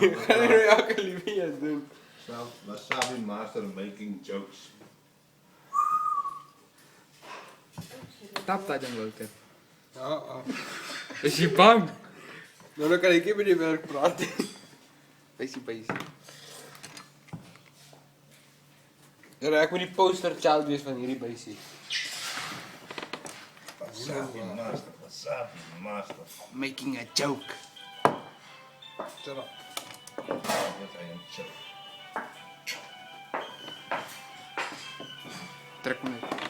Ga je nou elke liefjes doen? Wasabi master making jokes. Tap dat ding, Wouter. Ja, Is jy bang? nou dan kan ek nie met die werk praat. Bysie. Ja, ek moet die poster child wees van hierdie bysie. Wasabi master. Making a joke. Shut up. Wat hy een chill. Trek my net.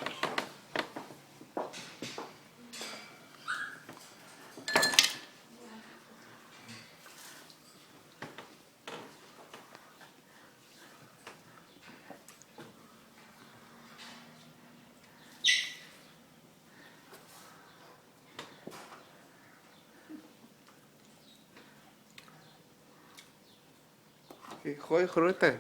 Ek gooi groter.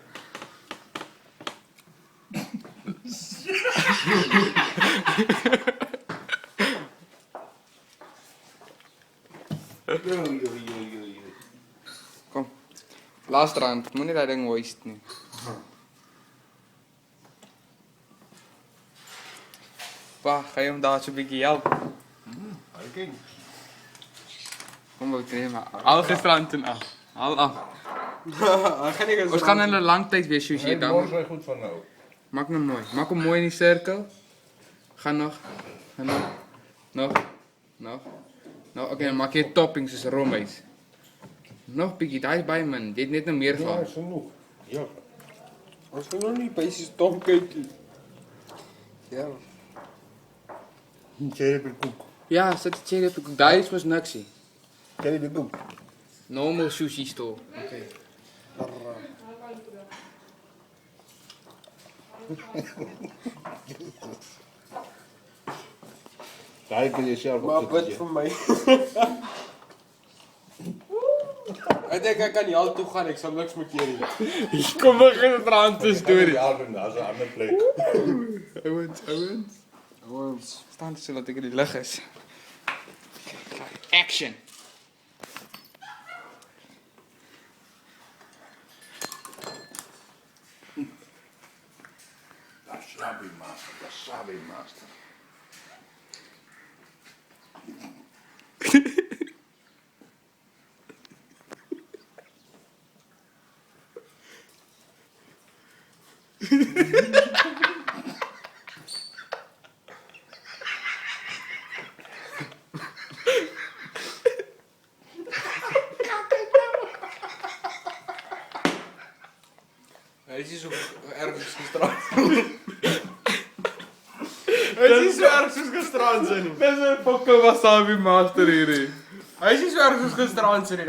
Kom. Laaste rand, moenie daai ding waste nie. Wag, ga jy hom daar so 'n bietjie help? Hiking. Kom wou tree maar. Al gisterand toen af. Al af. Ek gaan nie Ons gaan in 'n lang tyd weer sushi Hy dan. mors my goed van nou. Maak hom mooi. Maak hom mooi in die sirkel. Gaan nog. Nog. Okay, dan maak jy toppings soos romhuis. Nog bietjie, daai is baie min. Jy het net nou meer Ja, gehad. is genoeg. Ja. Ons gaan nog nie bysies stom kyk nie. Ja. Cherry per koek. Ja, sit die cherry op die koek. Daai is mos niksie. Cherry per koek. Normal sushi store. Okay. Daai kan jy self Maar opsit. bid vir my. Ek dink ek kan nie al toe gaan, ek sal niks moet keer nie. Kom begin met rande storie. Ja, dan daar's 'n ander plek. Ouens. Staan so dat ek in die lig is. Action. Wasabi master. Hy is nie so erg soos gisterand. Hy is nie so erg soos gisterand se nie. Dis 'n fucking wasabi master hierdie. Hy is nie so erg soos gisterand se nie.